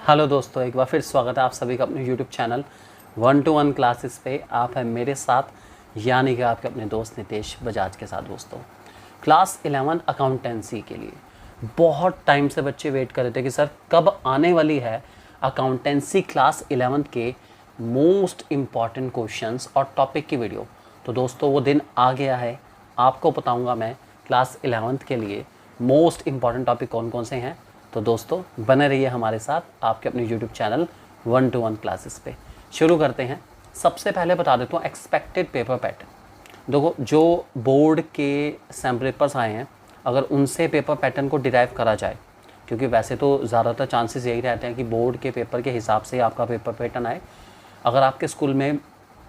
Hello दोस्तों, एक बार फिर स्वागत है आप सभी का अपने यूट्यूब चैनल 1-to-1 क्लासेस पे। आप हैं मेरे साथ यानी कि आपके अपने दोस्त नितेश बजाज के साथ। दोस्तों, क्लास 11 अकाउंटेंसी के लिए बहुत टाइम से बच्चे वेट कर रहे थे कि सर कब आने वाली है अकाउंटेंसी क्लास 11 के मोस्ट इम्पॉर्टेंट क्वेश्चंस और टॉपिक की वीडियो। तो दोस्तों, वो दिन आ गया है। आपको बताऊँगा मैं क्लास 11 के लिए मोस्ट इम्पॉर्टेंट टॉपिक कौन कौन से हैं। तो दोस्तों, बने रहिए हमारे साथ आपके अपने यूट्यूब चैनल 1-to-1 क्लासेस पे। शुरू करते हैं। सबसे पहले बता देता हूँ एक्सपेक्टेड पेपर पैटर्न। देखो, जो बोर्ड के सैम्पल पेपर्स आए हैं, अगर उनसे पेपर पैटर्न को डिराइव करा जाए, क्योंकि वैसे तो ज़्यादातर चांसेस यही रहते हैं कि बोर्ड के पेपर के हिसाब से आपका पेपर पैटर्न आए। अगर आपके स्कूल में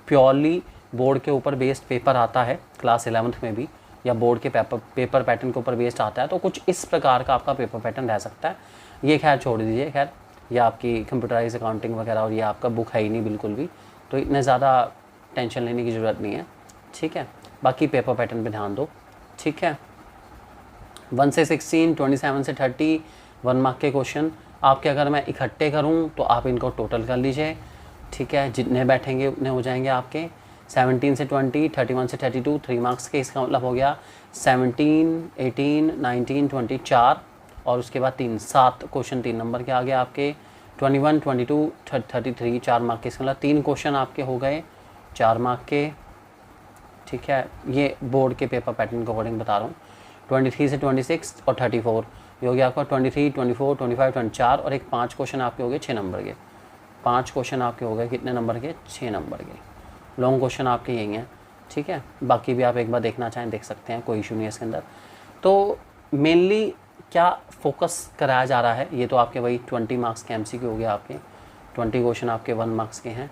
प्योरली बोर्ड के ऊपर बेस्ड पेपर आता है क्लास 11th में भी, या बोर्ड के पेपर पैटर्न के ऊपर बेस्ड आता है, तो कुछ इस प्रकार का आपका पेपर पैटर्न रह सकता है। ये खैर छोड़ दीजिए, खैर ये आपकी कंप्यूटराइज अकाउंटिंग वगैरह और ये आपका बुक है ही नहीं बिल्कुल भी, तो इतने ज़्यादा टेंशन लेने की ज़रूरत नहीं है। ठीक है, बाकी पेपर पैटर्न पे ध्यान दो। ठीक है, 1 से 16, 27 से 30 1 मार्क के क्वेश्चन आपके अगर मैं इकट्ठे करूँ तो आप इनको टोटल कर लीजिए। ठीक है, जितने बैठेंगे उतने हो जाएंगे आपके। 17 से 20, 31 से 32 3 मार्क्स के। इसका मतलब हो गया 17, 18, 19, 20 4, और उसके बाद 7 क्वेश्चन 3 नंबर के आ गए आपके। 21, 22, 33 4 मार्क के। इसका मतलब 3 क्वेश्चन आपके हो गए 4 मार्क के। ठीक है, ये बोर्ड के पेपर पैटर्न के अकॉर्डिंग बता रहा हूँ। 23 से 26 और 34 ये हो गया आपका 23, 24, 25, 24, और एक 5 क्वेश्चन आपके हो गए 6 नंबर के। 5 क्वेश्चन आपके हो गए कितने नंबर के? 6 नंबर के। लॉन्ग क्वेश्चन आपके यही हैं। ठीक है, बाकी भी आप एक बार देखना चाहें देख सकते हैं, कोई इशू नहीं है इसके अंदर। तो मेनली क्या फोकस कराया जा रहा है, ये तो आपके वही 20 मार्क्स के एमसीक्यू हो गया आपके। 20 क्वेश्चन आपके 1 मार्क्स के हैं।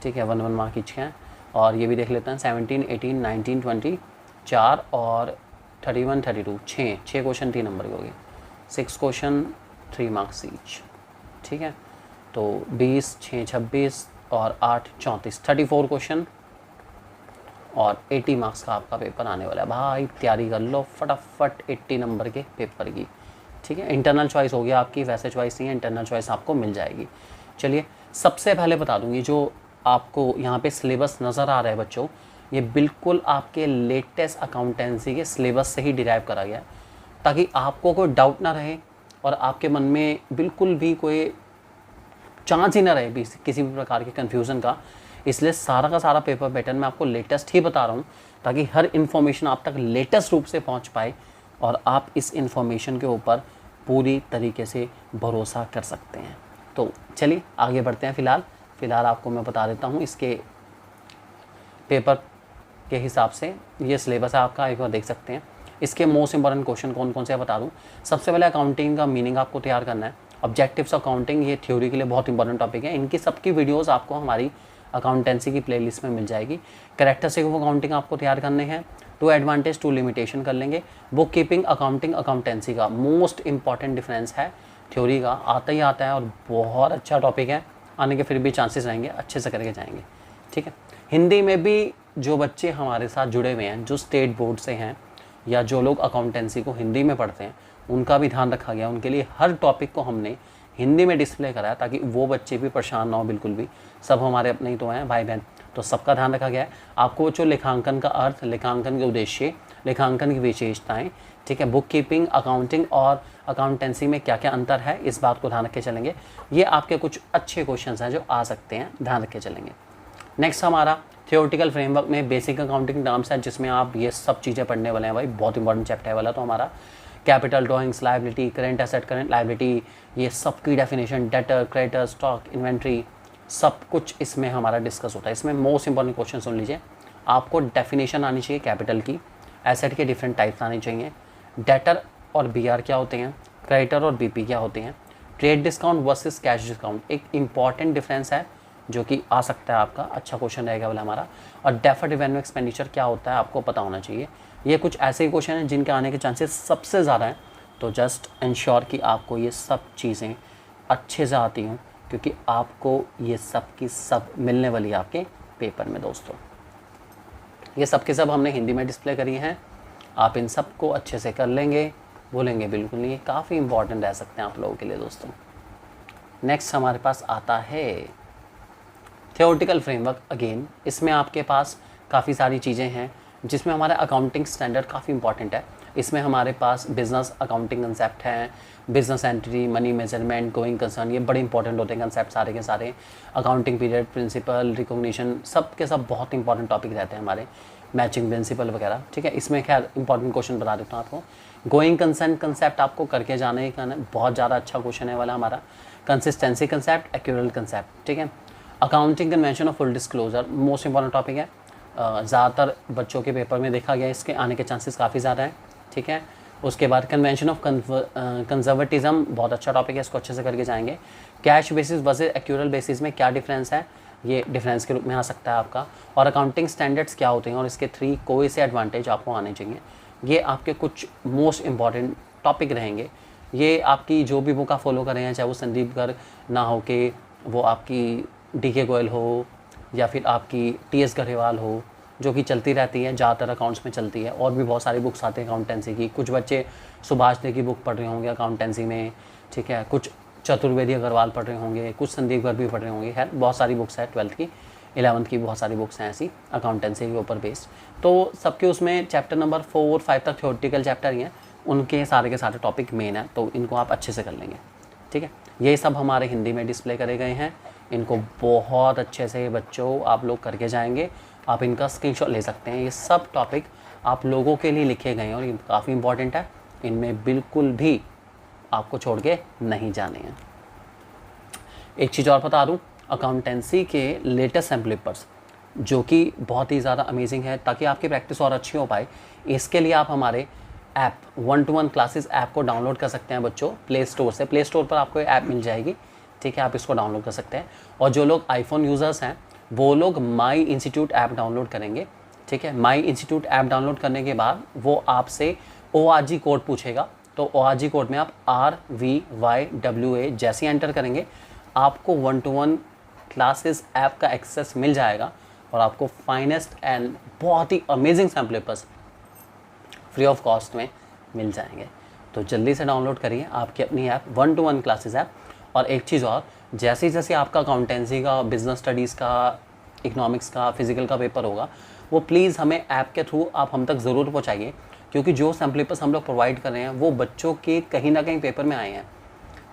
ठीक है, 1 मार्क ईच के हैं। और ये भी देख लेते हैं 17, 18, 19, 20 4 और 31, 32 6 क्वेश्चन 3 नंबर के हो गए। 6 क्वेश्चन 3 मार्क्स ईच। ठीक है, तो 20, 6 26 और 8 34 34 क्वेश्चन और 80 मार्क्स का आपका पेपर आने वाला है। भाई तैयारी कर लो फटाफट 80 नंबर के पेपर की। ठीक है, इंटरनल चॉइस हो गया आपकी, वैसे चॉइस नहीं है, इंटरनल चॉइस आपको मिल जाएगी। चलिए, सबसे पहले बता दूंगी जो आपको यहाँ पे सिलेबस नज़र आ रहा है बच्चों, ये बिल्कुल आपके लेटेस्ट अकाउंटेंसी के सिलेबस से ही डिराइव करा गया है, ताकि आपको कोई डाउट ना रहे और आपके मन में बिल्कुल भी कोई चांस ही ना रहे भी किसी भी प्रकार के कन्फ्यूज़न का। इसलिए सारा का सारा पेपर पैटर्न मैं आपको लेटेस्ट ही बता रहा हूँ, ताकि हर इन्फॉर्मेशन आप तक लेटेस्ट रूप से पहुँच पाए और आप इस इन्फॉर्मेशन के ऊपर पूरी तरीके से भरोसा कर सकते हैं। तो चलिए आगे बढ़ते हैं। फ़िलहाल आपको मैं बता देता हूँ इसके पेपर के हिसाब से ये सिलेबस है आपका, एक बार देख सकते हैं। इसके मोस्ट इंपॉर्टेंट क्वेश्चन कौन कौन से बता दूँ। सबसे पहले अकाउंटिंग का मीनिंग आपको तैयार करना है। ऑब्जेक्टिव्स अकाउंटिंग, ये थ्योरी के लिए बहुत इंपॉर्टेंट टॉपिक है। इनकी सबकी वीडियोस आपको हमारी अकाउंटेंसी की प्लेलिस्ट में मिल जाएगी। कैरेक्टरिस्टिक ऑफ अकाउंटिंग आपको तैयार करने हैं। 2 एडवांटेज 2 लिमिटेशन कर लेंगे। बुक कीपिंग, अकाउंटिंग, अकाउंटेंसी का मोस्ट इंपॉर्टेंट डिफरेंस है। थ्योरी का आता ही आता है और बहुत अच्छा टॉपिक है, आने के फिर भी चांसेस रहेंगे, अच्छे से करके जाएंगे। ठीक है, हिंदी में भी जो बच्चे हमारे साथ जुड़े हुए हैं, जो स्टेट बोर्ड से हैं या जो लोग अकाउंटेंसी को हिंदी में पढ़ते हैं, उनका भी ध्यान रखा गया। उनके लिए हर टॉपिक को हमने हिंदी में डिस्प्ले कराया, ताकि वो बच्चे भी परेशान ना हो बिल्कुल भी। सब हमारे अपने ही तो हैं भाई बहन, तो सबका ध्यान रखा गया है। आपको जो लेखांकन का अर्थ, लेखांकन के उद्देश्य, लेखांकन की विशेषताएं, ठीक है, बुक कीपिंग, अकाउंटिंग और अकाउंटेंसी में क्या क्या अंतर है, इस बात को ध्यान रख के चलेंगे। ये आपके कुछ अच्छे क्वेश्चन हैं जो आ सकते हैं, ध्यान रख के चलेंगे। नेक्स्ट हमारा थियोरेटिकल फ्रेमवर्क में बेसिक अकाउंटिंग टर्म्स है, जिसमें आप ये सब चीज़ें पढ़ने वाले हैं। भाई बहुत इंपॉर्टेंट चैप्टर है वाला तो हमारा। Capital, drawings, liability, current asset, current liability, ये सब की definition, debtor, creditor, stock, inventory, सब कुछ इसमें हमारा डिस्कस होता है। इसमें मोस्ट इंपॉर्टेंट क्वेश्चन सुन लीजिए। आपको डेफिनेशन आनी चाहिए कैपिटल की, एसेट के डिफरेंट टाइप्स आने चाहिए, डेटर और बीआर क्या होते हैं, क्रेडिटर और बीपी क्या होते हैं, trade discount versus cash discount एक इंपॉर्टेंट डिफरेंस है जो कि आ सकता है आपका, अच्छा क्वेश्चन रहेगा वाला हमारा। और डेफर्ड रेवेन्यू एक्सपेंडिचर क्या होता है आपको पता होना चाहिए। ये कुछ ऐसे ही क्वेश्चन हैं जिनके आने के चांसेस सबसे ज़्यादा हैं, तो जस्ट इंश्योर कि आपको ये सब चीज़ें अच्छे से आती हों, क्योंकि आपको ये सब की सब मिलने वाली है आपके पेपर में। दोस्तों, ये सब के सब हमने हिंदी में डिस्प्ले करी हैं, आप इन सब को अच्छे से कर लेंगे, भूलेंगे बिल्कुल नहीं। काफ़ी इंपॉर्टेंट रह सकते हैं आप लोगों के लिए दोस्तों। नेक्स्ट हमारे पास आता है थियोरेटिकल फ्रेमवर्क। अगेन इसमें आपके पास काफ़ी सारी चीज़ें हैं जिसमें हमारा अकाउंटिंग स्टैंडर्ड काफ़ी इंपॉर्टेंट है। इसमें हमारे पास बिजनेस अकाउंटिंग कंसेप्ट हैं, business entry, money measurement, going concern, ये बड़े इंपॉर्टेंट होते हैं कंसेप्ट सारे के सारे। अकाउंटिंग पीरियड, प्रिंसिपल, रिकॉग्निशन, सब के सब बहुत इंपॉर्टेंट टॉपिक रहते हैं हमारे, मैचिंग प्रिंसिपल वगैरह, ठीक है। इसमें खैर इंपॉर्टेंट क्वेश्चन बता देता हूँ आपको। गोइंग कंसर्न कंसेप्ट आपको करके जाने का बहुत ज़्यादा अच्छा क्वेश्चन है वाला हमारा। कंसिस्टेंसी कंसेप्ट, एक्यूरल कंसेप्ट, ठीक है। Accounting convention of full disclosure most important topic है, ज़्यादातर बच्चों के पेपर में देखा गया, इसके आने के चांसेस काफ़ी ज़्यादा हैं, ठीक है। उसके बाद कन्वेंशन ऑफ कंजर्वेटिज्म बहुत अच्छा टॉपिक है, इसको अच्छे से करके जाएंगे। Cash basis versus accrual basis में क्या डिफरेंस है, ये डिफरेंस के रूप में आ सकता है आपका। और अकाउंटिंग स्टैंडर्ड्स क्या होते हैं और इसके 3 कोई से एडवांटेज आपको आने चाहिए, ये आपके कुछ मोस्ट इंपॉर्टेंट टॉपिक रहेंगे। ये आपकी जो भी बुक आप फॉलो कर रहे हैं, चाहे वो संदीप गर्ग ना हो के वो आपकी DK गोयल हो या फिर आपकी TS गरेवाल हो, जो कि चलती रहती है, ज़्यादातर अकाउंट्स में चलती है। और भी बहुत सारी बुक्स आती हैं अकाउंटेंसी की। कुछ बच्चे सुभाष दे की बुक पढ़ रहे होंगे अकाउंटेंसी में, ठीक है। कुछ चतुर्वेदी अग्रवाल पढ़ रहे होंगे, कुछ संदीप गर्ग भी पढ़ रहे होंगे। खैर बहुत सारी बुक्स हैं, 12th की, 11th की बहुत सारी बुक्स हैं ऐसी अकाउंटेंसी के ऊपर बेस्ड। तो सबके उसमें चैप्टर नंबर 4 और 5 तक थ्योरेटिकल चैप्टर ही हैं, उनके सारे के सारे टॉपिक मेन है, तो इनको आप अच्छे से कर लेंगे, ठीक है। ये सब हमारे हिंदी में डिस्प्ले करे गए हैं, इनको बहुत अच्छे से बच्चों आप लोग करके जाएंगे। आप इनका स्क्रीनशॉट ले सकते हैं। ये सब टॉपिक आप लोगों के लिए लिखे गए हैं और ये काफ़ी इंपॉर्टेंट है, इनमें बिल्कुल भी आपको छोड़ के नहीं जाने हैं। एक चीज़ और बता दूं, अकाउंटेंसी के लेटेस्ट सैम्पल पेपर्स जो कि बहुत ही ज़्यादा अमेजिंग है, ताकि आपकी प्रैक्टिस और अच्छी हो पाए, इसके लिए आप हमारे ऐप 1-to-1 क्लासेस ऐप को डाउनलोड कर सकते हैं बच्चों प्ले स्टोर से। प्ले स्टोर पर आपको ये ऐप मिल जाएगी, ठीक है, आप इसको डाउनलोड कर सकते हैं। और जो लोग आईफोन यूज़र्स हैं वो लोग माई इंस्टीट्यूट ऐप डाउनलोड करेंगे, ठीक है। माई इंस्टीट्यूट ऐप डाउनलोड करने के बाद वो आपसे ORG कोड पूछेगा, तो ORG कोड में आप RVYWA जैसे एंटर करेंगे, आपको 1-to-1 क्लासेस ऐप का एक्सेस मिल जाएगा और आपको फाइनेस्ट एंड बहुत ही amazing sample papers free of cost में मिल जाएंगे। तो जल्दी से डाउनलोड करिए आपकी अपनी ऐप 1-to-1 क्लासेस ऐप। और एक चीज़ और, जैसे जैसे आपका अकाउंटेंसी का, बिजनेस स्टडीज़ का, इकोनॉमिक्स का, फिजिकल का पेपर होगा, वो प्लीज़ हमें ऐप के थ्रू आप हम तक ज़रूर पहुंचाइए, क्योंकि जो सैम्पल पेपर्स हम लोग प्रोवाइड कर रहे हैं वो बच्चों के कहीं ना कहीं पेपर में आए हैं।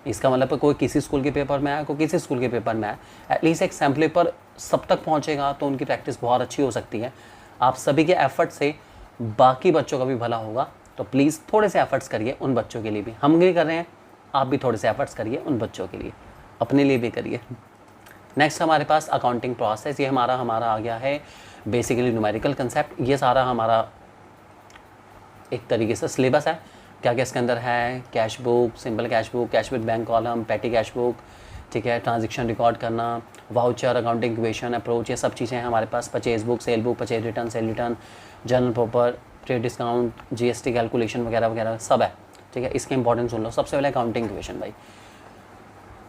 इसका मतलब कोई किसी स्कूल के पेपर में आया, कोई किसी स्कूल के पेपर में आया, एटलीस्ट एक सैम्पल पेपर सब तक पहुँचेगा तो उनकी प्रैक्टिस बहुत अच्छी हो सकती है। आप सभी के एफर्ट से बाकी बच्चों का भी भला होगा, तो प्लीज़ थोड़े से एफर्ट्स करिए उन बच्चों के लिए भी। हम भी कर रहे हैं, आप भी थोड़े से एफर्ट्स करिए उन बच्चों के लिए, अपने लिए भी करिए। नेक्स्ट हमारे पास अकाउंटिंग प्रोसेस, ये हमारा आ गया है बेसिकली न्यूमेरिकल कंसेप्ट। ये सारा हमारा एक तरीके से सिलेबस है। क्या क्या इसके अंदर है, cash book, simple cash book, cash with bank column, petty cash book, ठीक है, ट्रांजेक्शन रिकॉर्ड करना, वाउचर, अकाउंटिंग इक्वेशन, अप्रोच, ये सब चीज़ें हैं हमारे पास। Purchase book, sale book, purchase return, sale return, journal proper, trade discount, GST calculation वगैरह वगैरह सब है, ठीक है। इसके इंपॉर्टेंस सुन लो। सबसे पहले अकाउंटिंग इक्वेशन, भाई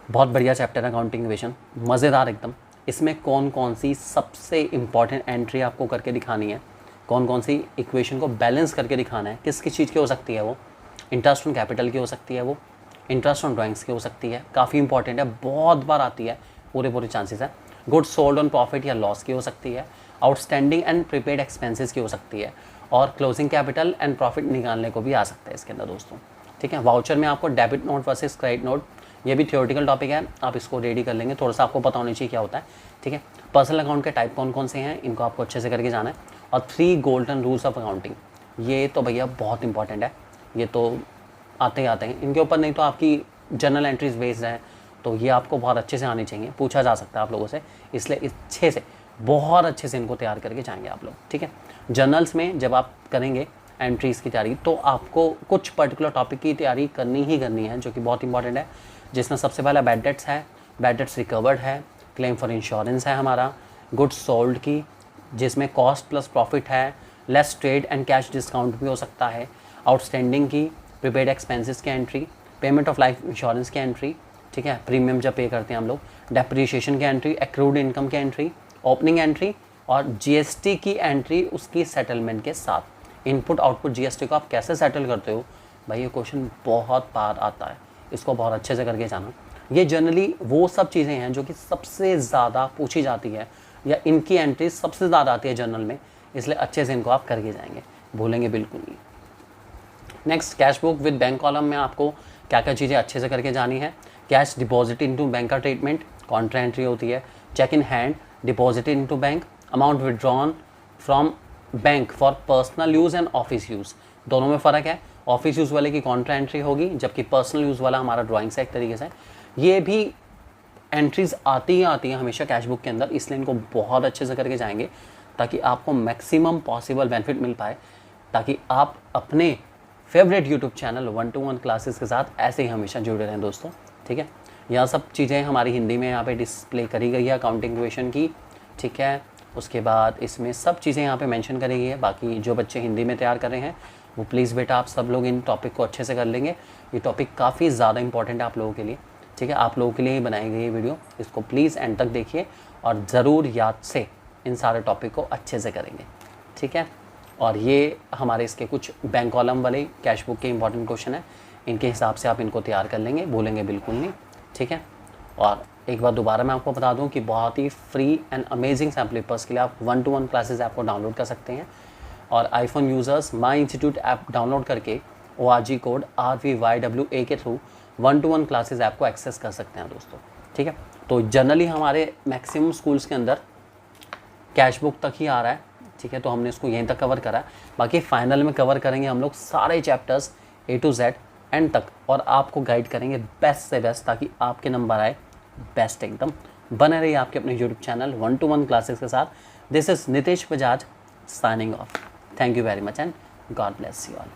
बहुत बढ़िया चैप्टर है अकाउंटिंग इक्वेशन, मज़ेदार एकदम। इसमें कौन कौन सी सबसे इम्पॉर्टेंट एंट्री आपको करके दिखानी है, कौन कौन सी इक्वेशन को बैलेंस करके दिखाना है, किस किस चीज़ की हो सकती है वो, इंटरेस्ट ऑन कैपिटल की हो सकती है वो, इंटरेस्ट ऑन ड्राइंग्स की हो सकती है, काफ़ी इंपॉर्टेंट है, बहुत बार आती है, पूरे चांसेस है। गुड्स सोल्ड ऑन प्रॉफिट या लॉस की हो सकती है, आउटस्टैंडिंग एंड प्रीपेड एक्सपेंसेस की हो सकती है, और क्लोजिंग कैपिटल एंड प्रॉफिट निकालने को भी आ सकता है इसके अंदर दोस्तों, ठीक है। वाउचर में आपको debit note versus credit note, ये भी थियोरेटिकल टॉपिक है, आप इसको रेडी कर लेंगे, थोड़ा सा आपको पता होना चाहिए क्या होता है, ठीक है। पर्सनल अकाउंट के टाइप कौन कौन से हैं, इनको आपको अच्छे से करके जाना है। और 3 गोल्डन रूल्स ऑफ अकाउंटिंग, ये तो भैया बहुत इंपॉर्टेंट है, ये तो आते ही आते हैं इनके ऊपर, नहीं तो आपकी जर्नल एंट्रीज बेस्ड है, तो ये आपको बहुत अच्छे से आनी चाहिए, पूछा जा सकता है आप लोगों से, इसलिए अच्छे से बहुत अच्छे से इनको तैयार करके जाएंगे आप लोग, ठीक है। जर्नल्स में जब आप करेंगे एंट्रीज़ की तैयारी, तो आपको कुछ पर्टिकुलर टॉपिक की तैयारी करनी ही करनी है, जो कि बहुत इंपॉर्टेंट है, जिसमें सबसे पहला बैड डेट्स है, बैड डेट्स रिकवर्ड है, क्लेम फॉर इंश्योरेंस है हमारा, गुड्स सोल्ड की, जिसमें कॉस्ट प्लस प्रॉफिट है, less trade and cash discount भी हो सकता है, आउटस्टैंडिंग की, प्रीपेड एक्सपेंसेस की entry, payment of life insurance की एंट्री, ठीक है, प्रीमियम जब पे करते हैं हम लोग, डेप्रिशिएशन की एंट्री, एक्रूड इनकम की एंट्री, ओपनिंग एंट्री, और GST की एंट्री उसकी सेटलमेंट के साथ। इनपुट आउटपुट GST को आप कैसे सेटल करते हो, भाई ये क्वेश्चन बहुत बार आता है, इसको बहुत अच्छे से करके जाना। ये जनरली वो सब चीज़ें हैं जो कि सबसे ज़्यादा पूछी जाती है या इनकी एंट्री सबसे ज़्यादा आती है जर्नल में, इसलिए अच्छे से इनको आप करके जाएंगे, भूलेंगे बिल्कुल नहीं। Next, cash book with bank column में आपको क्या क्या चीज़ें अच्छे से करके जानी है। कैश डिपॉजिट इनटू बैंक का ट्रीटमेंट, कॉन्ट्रा एंट्री होती है। Cheque in hand deposit into bank, amount withdrawn from bank for personal use and office use, दोनों में फ़र्क है। ऑफिस यूज़ वाले की कॉन्ट्रा एंट्री होगी, जबकि पर्सनल यूज़ वाला हमारा ड्राइंग से एक तरीके से। ये भी एंट्रीज आती हैं हमेशा कैश बुक के अंदर, इसलिए इनको बहुत अच्छे से करके जाएंगे ताकि आपको मैक्सिमम पॉसिबल बेनिफिट मिल पाए, ताकि आप अपने favourite YouTube channel 1-to-1 classes के साथ ऐसे ही हमेशा जुड़े रहें दोस्तों। ठीक है, यह सब चीज़ें हमारी हिंदी में यहाँ पे डिस्प्ले करी गई है अकाउंटिंग क्वेश्चन की। ठीक है, उसके बाद इसमें सब चीज़ें यहाँ पे मेंशन करी गई है। बाकी जो बच्चे हिंदी में तैयार कर रहे हैं वो प्लीज़ बेटा आप सब लोग इन टॉपिक को अच्छे से कर लेंगे। ये टॉपिक काफ़ी ज़्यादा इंपॉर्टेंट है आप लोगों के लिए। ठीक है, आप लोगों के लिए ही बनाई गई वीडियो, इसको प्लीज़ एंड तक देखिए और ज़रूर याद से इन सारे टॉपिक को अच्छे से करेंगे। ठीक है, और ये हमारे इसके कुछ बैंक कॉलम वाले कैश बुक के इंपॉर्टेंट क्वेश्चन है, इनके हिसाब से आप इनको तैयार कर लेंगे, भूलेंगे बिल्कुल नहीं। ठीक है, और एक बार दोबारा मैं आपको बता दूं कि बहुत ही free and amazing sample papers के लिए आप 1-to-1 क्लासेस ऐप को डाउनलोड कर सकते हैं, और आईफोन यूज़र्स माई इंस्टीट्यूट ऐप डाउनलोड करके ORG कोड RVYWA के थ्रू 1-to-1 क्लासेस ऐप को एक्सेस कर सकते हैं दोस्तों। ठीक है, तो जनरली हमारे मैक्सिमम स्कूल्स के अंदर कैश बुक तक ही आ रहा है। ठीक है, तो हमने इसको यहीं तक कवर करा है, बाकी फाइनल में कवर करेंगे हम लोग सारे chapters A to Z and तक, और आपको गाइड करेंगे बेस्ट से बेस्ट, ताकि आपके नंबर आए बेस्ट एकदम। बने रहिए आपके अपने यूट्यूब चैनल 1-to-1 क्लासेस के साथ। This is Nitesh Bajaj signing off. Thank you very much and God bless you all.